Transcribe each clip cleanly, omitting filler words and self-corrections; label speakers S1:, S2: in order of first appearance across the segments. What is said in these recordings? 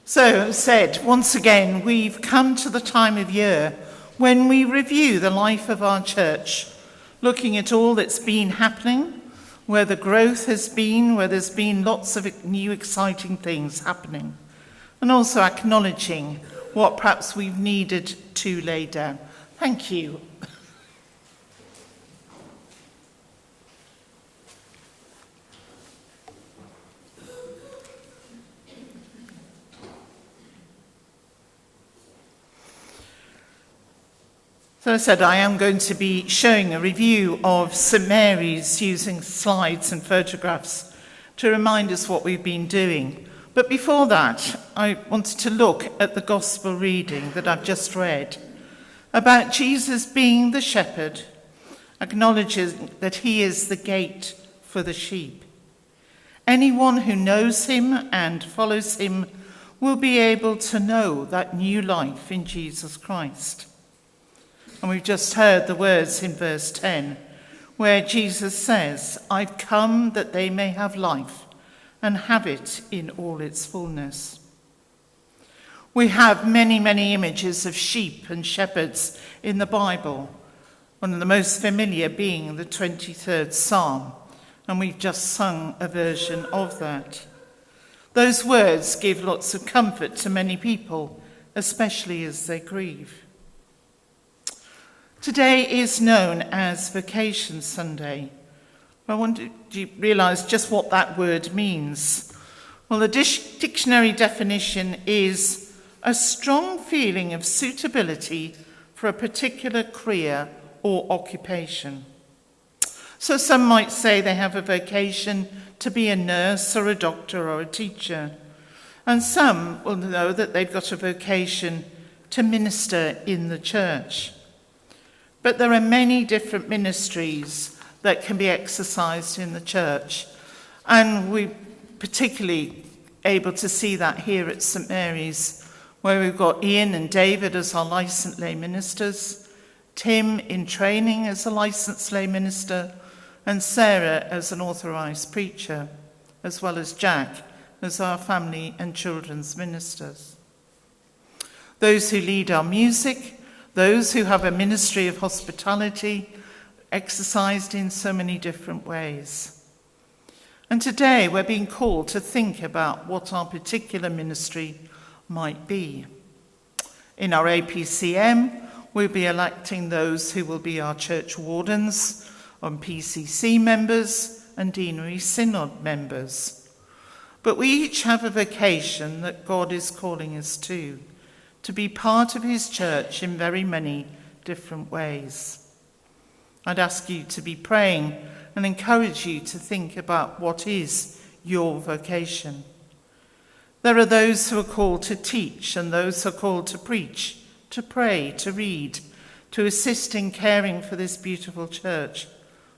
S1: So, said, once again, we've come to the time of year when we review the life of our church, looking at all that's been happening, where the growth has been, where there's been lots of new exciting things happening, and also acknowledging what perhaps we've needed to lay down. Thank you. So I said I am going to be showing a review of St Mary's using slides and photographs to remind us what we've been doing. But before that, I wanted to look at the gospel reading that I've just read about Jesus being the shepherd, acknowledging that he is the gate for the sheep. Anyone who knows him and follows him will be able to know that new life in Jesus Christ. And we've just heard the words in verse 10, where Jesus says, I've come that they may have life and have it in all its fullness. We have many, many images of sheep and shepherds in the Bible, one of the most familiar being the 23rd Psalm, and we've just sung a version of that. Those words give lots of comfort to many people, especially as they grieve. Today is known as Vocation Sunday. I want you to realise just what that word means. Well, the dictionary definition is a strong feeling of suitability for a particular career or occupation. So some might say they have a vocation to be a nurse or a doctor or a teacher. And some will know that they've got a vocation to minister in the church. But there are many different ministries that can be exercised in the church. And we're particularly able to see that here at St Mary's, where we've got Ian and David as our licensed lay ministers, Tim in training as a licensed lay minister, and Sarah as an authorised preacher, as well as Jack as our family and children's ministers. Those who lead our music, those who have a ministry of hospitality, exercised in so many different ways. And today we're being called to think about what our particular ministry might be. In our APCM, we'll be electing those who will be our church wardens, on PCC members and deanery synod members. But we each have a vocation that God is calling us to be part of his church in very many different ways. I'd ask you to be praying and encourage you to think about what is your vocation. There are those who are called to teach and those who are called to preach, to pray, to read, to assist in caring for this beautiful church,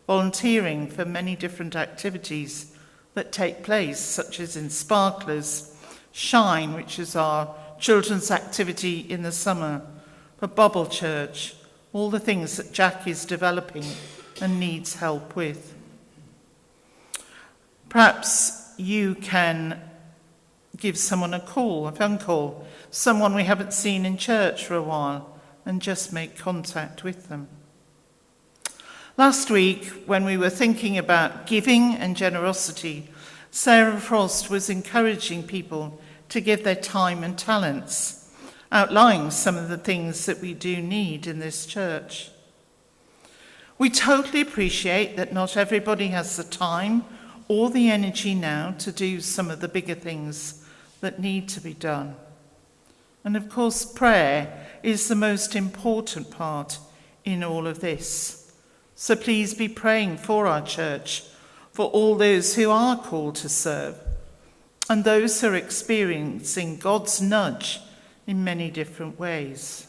S1: volunteering for many different activities that take place, such as in Sparklers, Shine, which is our children's activity in the summer, for Bubble Church, all the things that Jack is developing and needs help with. Perhaps you can give someone a call, a phone call, someone we haven't seen in church for a while, and just make contact with them. Last week, when we were thinking about giving and generosity, Sarah Frost was encouraging people to give their time and talents, outlining some of the things that we do need in this church. We totally appreciate that not everybody has the time or the energy now to do some of the bigger things that need to be done. And of course, prayer is the most important part in all of this. So please be praying for our church, for all those who are called to serve, and those who are experiencing God's nudge in many different ways.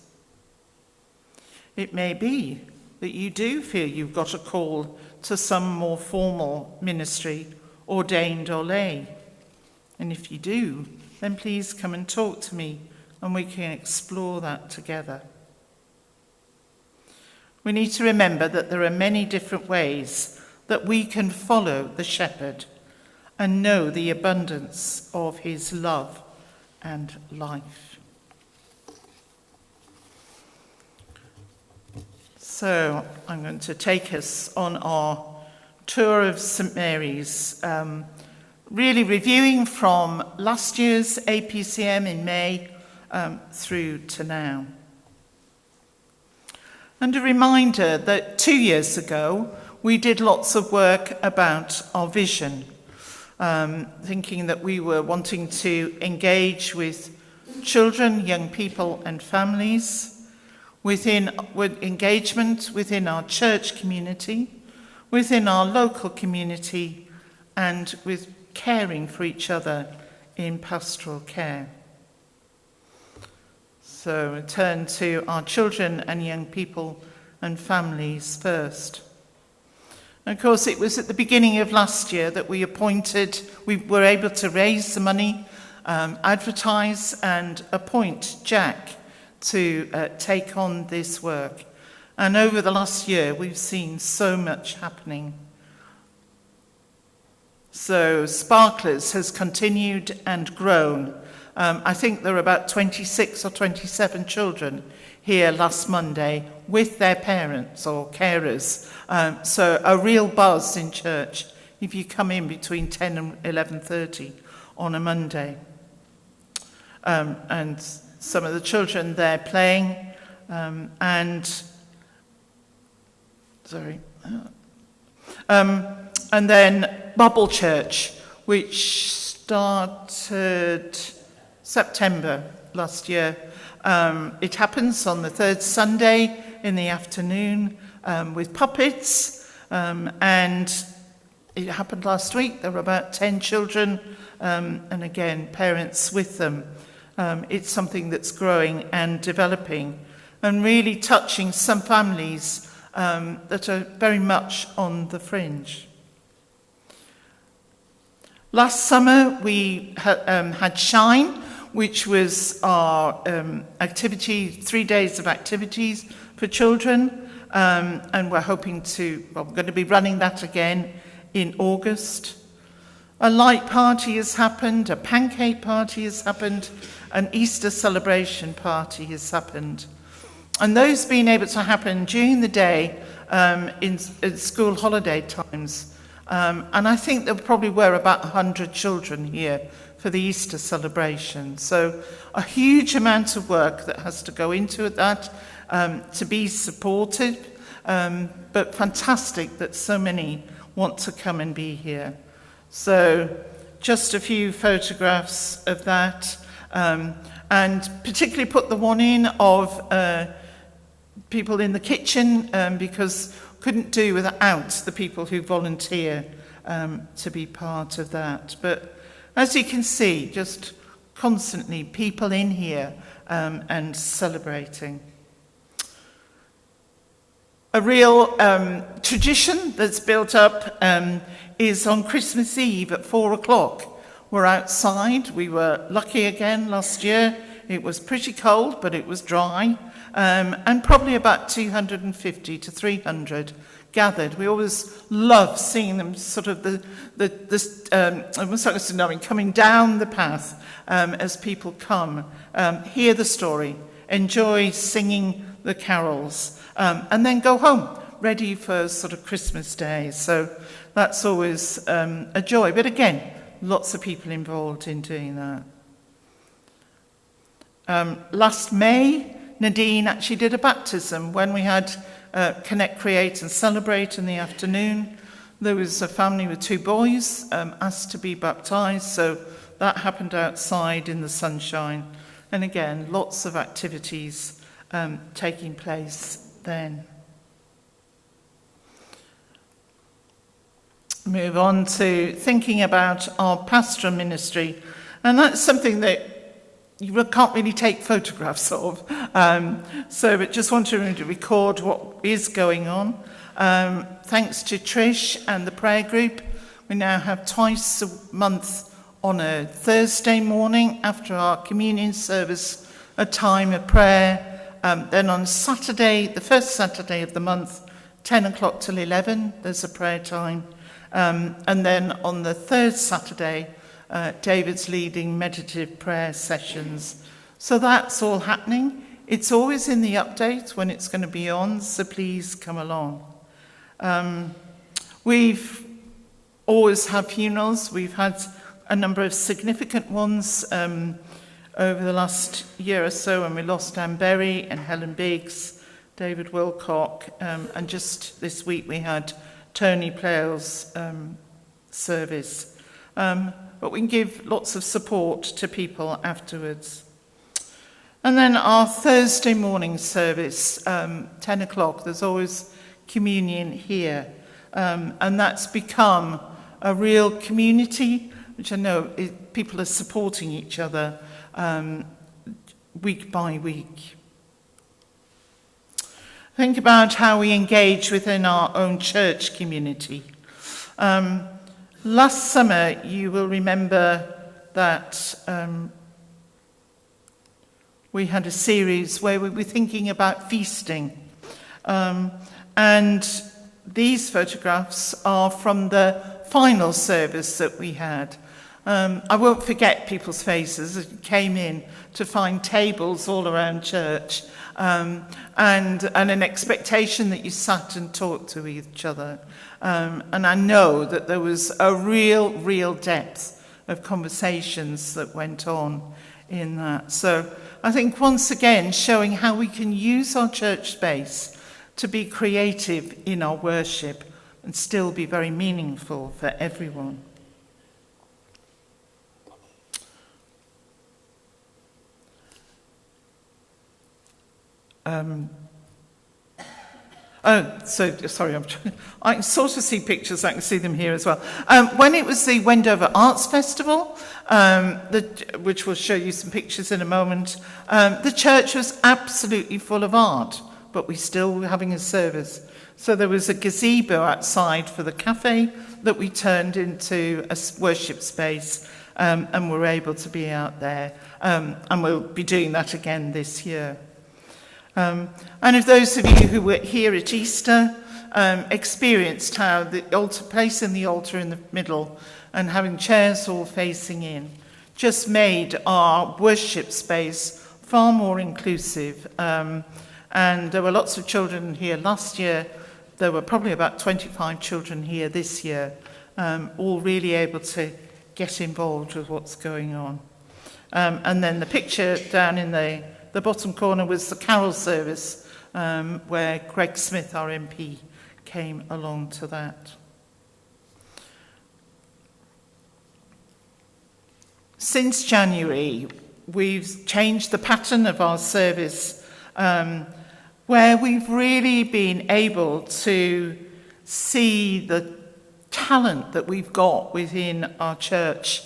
S1: It may be that you do feel you've got a call to some more formal ministry, ordained or lay. And if you do, then please come and talk to me and we can explore that together. We need to remember that there are many different ways that we can follow the shepherd and know the abundance of his love and life. So I'm going to take us on our tour of St Mary's, really reviewing from last year's APCM in May through to now. And a reminder that 2 years ago, we did lots of work about our vision, thinking that we were wanting to engage with children, young people and families, with engagement within our church community, within our local community, and with caring for each other in pastoral care. So we turn to our children and young people and families first. And of course, it was at the beginning of last year that we were able to raise the money, advertise and appoint Jack to take on this work. And over the last year, we've seen so much happening. So Sparklers has continued and grown. I think there were about 26 or 27 children here last Monday with their parents or carers. So a real buzz in church if you come in between 10 and 11:30 on a Monday. And some of the children there playing and then Bubble Church, which started September last year. It happens on the third Sunday in the afternoon with puppets, and it happened last week. There were about 10 children, and again, parents with them. It's something that's growing and developing and really touching some families that are very much on the fringe. Last summer, we had Shine, which was our activity, 3 days of activities for children, and we're going to be running that again in August. A light party has happened, a pancake party has happened, an Easter celebration party has happened. And those being able to happen during the day in school holiday times. And I think there probably were about 100 children here for the Easter celebration. So a huge amount of work that has to go into that to be supported, but fantastic that so many want to come and be here. So just a few photographs of that, and particularly put the one in of people in the kitchen, because couldn't do without the people who volunteer to be part of that. But as you can see, just constantly people in here and celebrating. A real tradition that's built up is on Christmas Eve at 4:00. We're outside. We were lucky again last year. It was pretty cold, but it was dry. And probably about 250 to 300 gathered. We always love seeing them sort of coming down the path as people come, hear the story, enjoy singing the carols, and then go home, ready for sort of Christmas Day. So that's always a joy. But again, lots of people involved in doing that. Last May, Nadine actually did a baptism when we had Connect, Create and Celebrate in the afternoon. There was a family with 2 boys asked to be baptised, so that happened outside in the sunshine. And again, lots of activities taking place then. Move on to thinking about our pastoral ministry, and that's something that you can't really take photographs of, but just wanted to record what is going on. Thanks to Trish and the prayer group, we now have twice a month on a Thursday morning after our communion service, a time of prayer. Then on Saturday, the first Saturday of the month, 10 o'clock till 11, there's a prayer time. And then on the third Saturday, David's leading meditative prayer sessions. So that's all happening. It's always in the update when it's going to be on, so please come along. We've always had funerals. We've had a number of significant ones over the last year or so, when we lost Anne Berry and Helen Biggs, David Wilcock, and just this week we had Tony Plale's service. But we can give lots of support to people afterwards. And then our Thursday morning service, 10 o'clock, there's always communion here. And that's become a real community, which I know people are supporting each other week by week. Think about how we engage within our own church community. Last summer, you will remember that we had a series where we were thinking about feasting. And these photographs are from the final service that we had. I won't forget people's faces as you came in to find tables all around church, and an expectation that you sat and talked to each other. And I know that there was a real depth of conversations that went on in that. So I think once again showing how we can use our church space to be creative in our worship and still be very meaningful for everyone. Sorry, I can sort of see pictures, I can see them here as well. When it was the Wendover Arts Festival, which we'll show you some pictures in a moment, the church was absolutely full of art, but we still were having a service. So there was a gazebo outside for the cafe that we turned into a worship space, and we're able to be out there. And we'll be doing that again this year. And if those of you who were here at Easter experienced how the altar, placing the altar in the middle and having chairs all facing in, just made our worship space far more inclusive. And there were lots of children here last year. There were probably about 25 children here this year, all really able to get involved with what's going on. And then the picture down in the bottom corner was the carol service, where Greg Smith, our MP, came along to that. Since January, we've changed the pattern of our service, where we've really been able to see the talent that we've got within our church.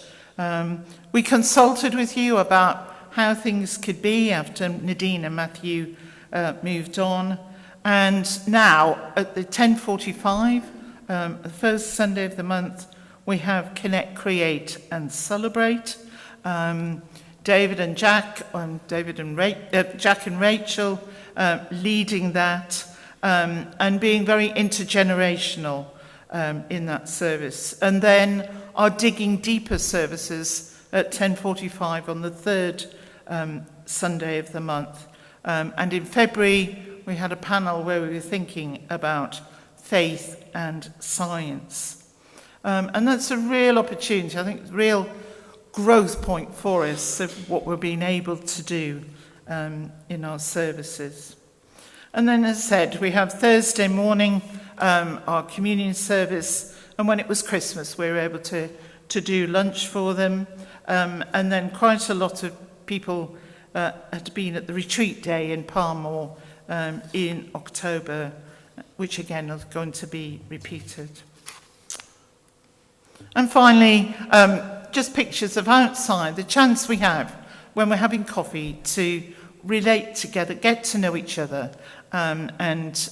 S1: We consulted with you about how things could be after Nadine and Matthew moved on. And now, at the 10:45, the first Sunday of the month, we have Connect, Create and Celebrate. David and Jack, Jack and Rachel leading that, and being very intergenerational in that service. And then our Digging Deeper services at 10:45 on the third Sunday of the month. And in February, we had a panel where we were thinking about faith and science. And that's a real opportunity, I think, real growth point for us of what we're being able to do in our services. And then, as I said, we have Thursday morning, our communion service, and when it was Christmas, we were able to do lunch for them. And then quite a lot of people had been at the retreat day in Palmore in October, which again is going to be repeated. And finally, just pictures of outside, the chance we have when we're having coffee to relate together, get to know each other, and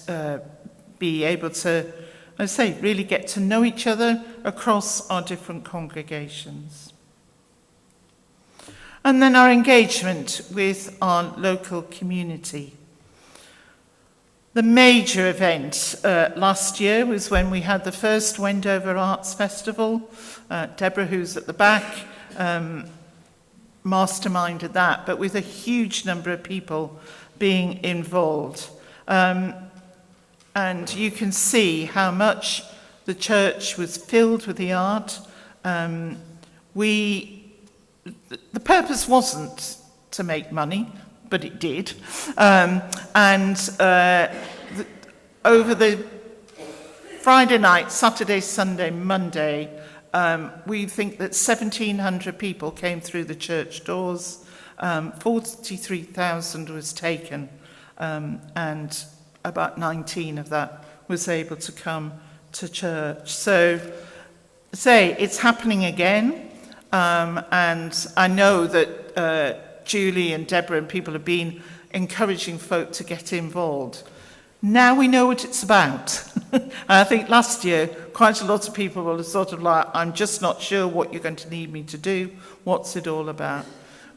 S1: be able to, I say, really get to know each other across our different congregations. And then our engagement with our local community. The major event last year was when we had the first Wendover Arts Festival. Deborah, who's at the back, masterminded that, but with a huge number of people being involved. And you can see how much the church was filled with the art. The purpose wasn't to make money, but it did. Over the Friday night, Saturday, Sunday, Monday, we think that 1,700 people came through the church doors. 43,000 was taken, and about 19 of that was able to come to church. So, it's happening again, and I know that Julie and Deborah and people have been encouraging folk to get involved. Now we know what it's about. And I think last year, quite a lot of people were sort of like, I'm just not sure what you're going to need me to do. What's it all about?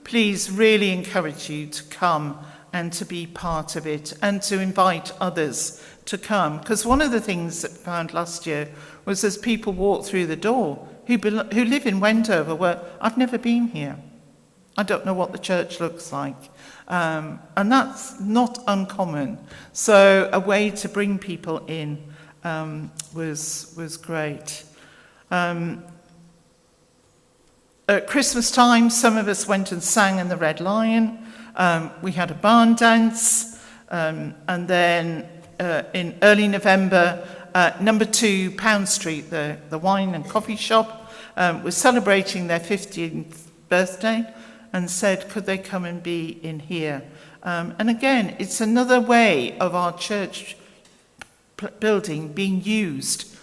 S1: Please really encourage you to come and to be part of it and to invite others to come. Because one of the things that we found last year was as people walked through the door who live in Wendover were, I've never been here. I don't know what the church looks like. And that's not uncommon. So a way to bring people in was great. At Christmas time, some of us went and sang in the Red Lion. We had a barn dance. And then in early November, number 2 Pound Street, the wine and coffee shop, was celebrating their 50th birthday, and said, could they come and be in here? And again, it's another way of our church building being used.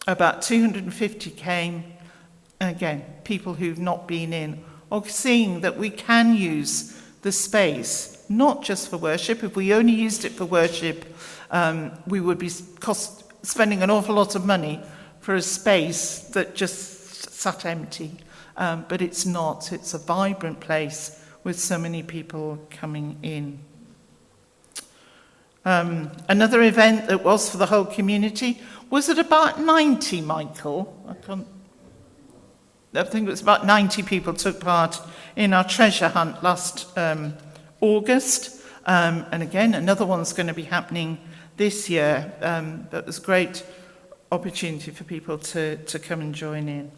S1: About 250 came, and again, people who've not been in, or seeing that we can use the space, not just for worship. If we only used it for worship, we would be spending an awful lot of money for a space that just sat empty. But it's not. It's a vibrant place with so many people coming in. Another event that was for the whole community was at about 90, Michael. I think it was about 90 people took part in our treasure hunt last August. And again, another one's going to be happening this year. But it was a great opportunity for people to come and join in.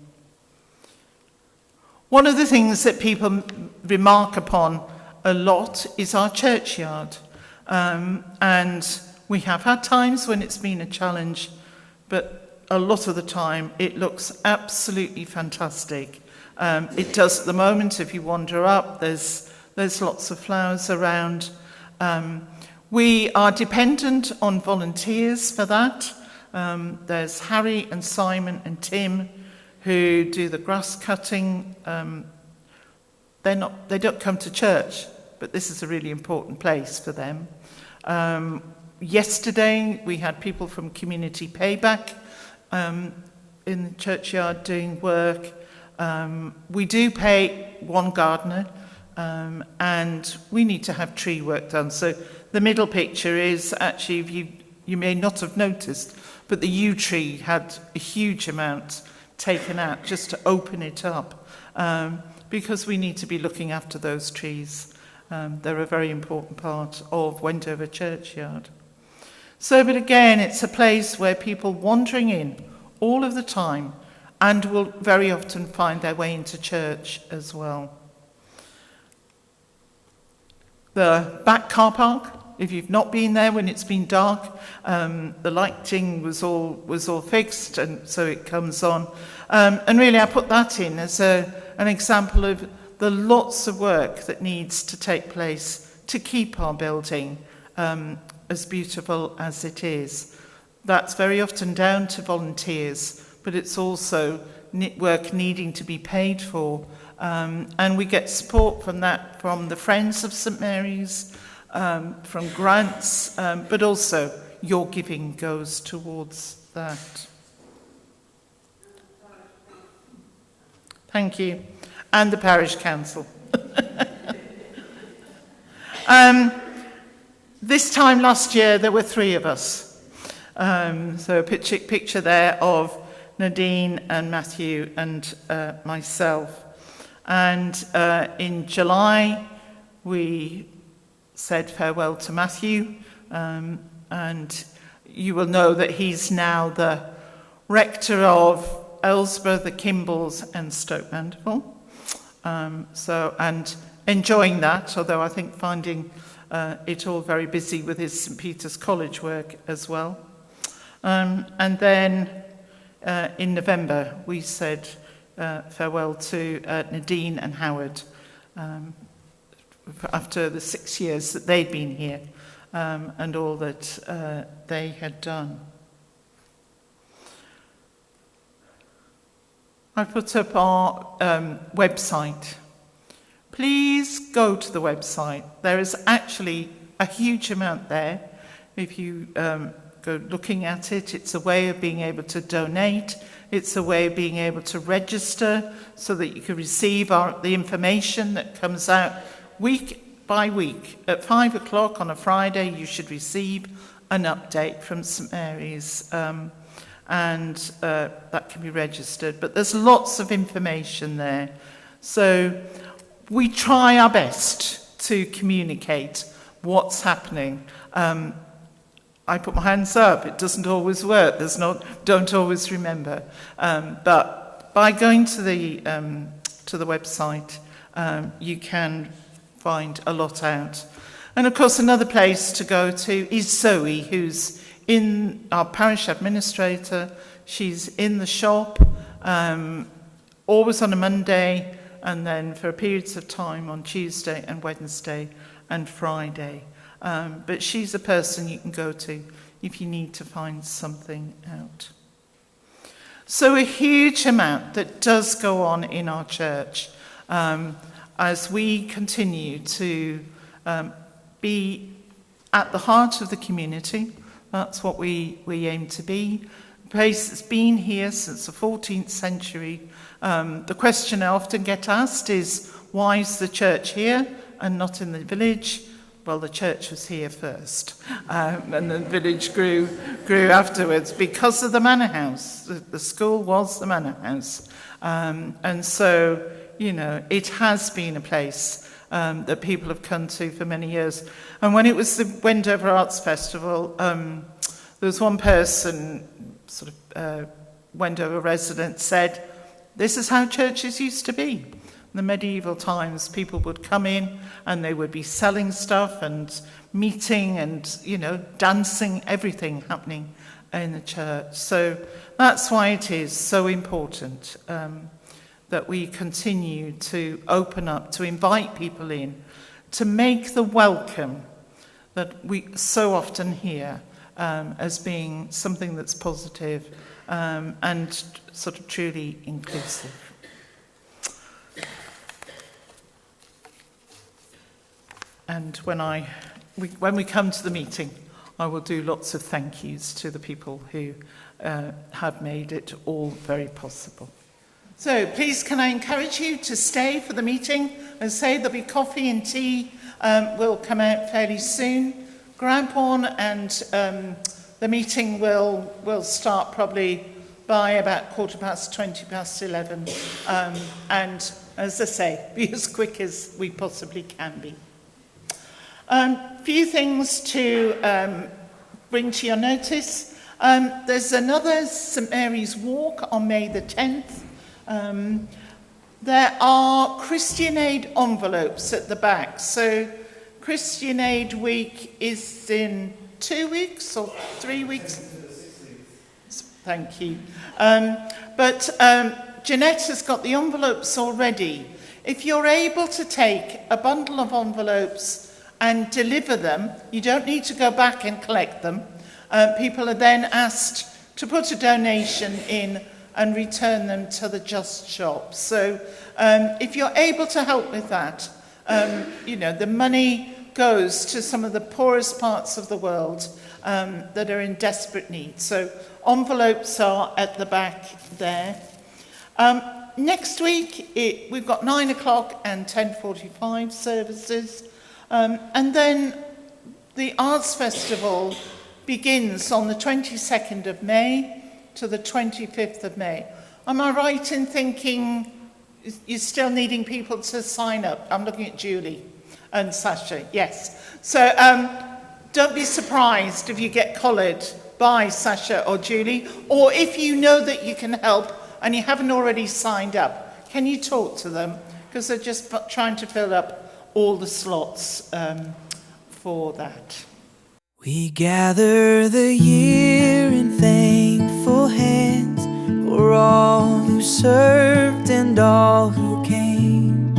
S1: One of the things that people remark upon a lot is our churchyard. And we have had times when it's been a challenge, but a lot of the time it looks absolutely fantastic. It does at the moment. If you wander up, there's lots of flowers around. We are dependent on volunteers for that. There's Harry and Simon and Tim who do the grass cutting. They don't come to church, but this is a really important place for them. Yesterday we had people from Community Payback in the churchyard doing work. We do pay one gardener, and we need to have tree work done. So the middle picture is actually, you may not have noticed, but the yew tree had a huge amount taken out just to open it up, because we need to be looking after those trees. They're a very important part of Wendover Churchyard. So, but again, it's a place where people wandering in all of the time and will very often find their way into church as well. The back car park, if you've not been there when it's been dark, the lighting was all fixed, and so it comes on. And really, I put that in as an example of the lots of work that needs to take place to keep our building as beautiful as it is. That's very often down to volunteers, but it's also work needing to be paid for. And we get support from that from the Friends of St Mary's, from grants, but also your giving goes towards that. Thank you. And the parish council. This time last year, there were 3 of us. So a picture there of Nadine and Matthew and myself. And in July, we said farewell to Matthew, and you will know that he's now the rector of Aylesborough, the Kimballs and Stoke Mandeville. And enjoying that, although I think finding it all very busy with his St Peter's College work as well. And then in November, we said farewell to Nadine and Howard after the 6 years that they'd been here and all that they had done. I put up our website. Please go to the website. There is actually a huge amount there. If you go looking at it, it's a way of being able to donate. It's a way of being able to register so that you can receive the information that comes out week by week. At 5 o'clock on a Friday, you should receive an update from St Mary's, and that can be registered. But there's lots of information there. So we try our best to communicate what's happening. I put my hands up. It doesn't always work. Don't always remember. But by going to the website, you can find a lot out. And of course, another place to go to is Zoe, who's in our parish administrator. She's in the shop, always on a Monday, and then for periods of time on Tuesday and Wednesday and Friday. But she's a person you can go to if you need to find something out. So a huge amount that does go on in our church as we continue to be at the heart of the community. That's what we aim to be. The place that's been here since the 14th century. The question I often get asked is, why is the church here and not in the village? Well, the church was here first, and the village grew afterwards because of the manor house. The school was the manor house. And so, it has been a place that people have come to for many years. And when it was the Wendover Arts Festival, there was one person, sort of Wendover resident, said, "This is how churches used to be." In the medieval times, people would come in and they would be selling stuff and meeting and, dancing, everything happening in the church. So that's why it is so important that we continue to open up, to invite people in, to make the welcome that we so often hear as being something that's positive and sort of truly inclusive. And when we come to the meeting, I will do lots of thank yous to the people who have made it all very possible. So please, can I encourage you to stay for the meeting? As I say, there'll be coffee and tea will come out fairly soon. Grab one, and the meeting will start probably by about 11:15. And as I say, be as quick as we possibly can be. Few things to bring to your notice. There's another St Mary's Walk on May the 10th. There are Christian Aid envelopes at the back. So Christian Aid Week is in 2 weeks or 3 weeks? Thank you. But Jeanette has got the envelopes already. If you're able to take a bundle of envelopes and deliver them, you don't need to go back and collect them. People are then asked to put a donation in and return them to the Just Shop. So if you're able to help with that, the money goes to some of the poorest parts of the world that are in desperate need. So envelopes are at the back there. Next week, we've got 9 o'clock and 10:45 services. And then the Arts Festival begins on the 22nd of May to the 25th of May. Am I right in thinking you're still needing people to sign up. I'm looking at Julie and Sasha, yes. So don't be surprised if you get collared by Sasha or Julie, or if you know that you can help and you haven't already signed up, can you talk to them? Because they're just trying to fill up all the slots for that.
S2: We gather the year in thankful hands for all who served and all who came.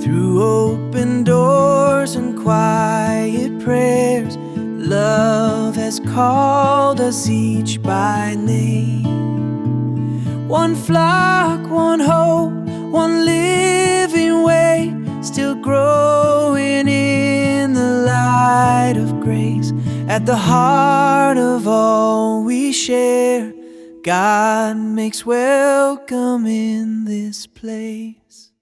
S2: Through open doors and quiet prayers, love has called us each by name. One flock, one hope, one living way, still growing in the light of grace. At the heart of all we share, God makes welcome in this place.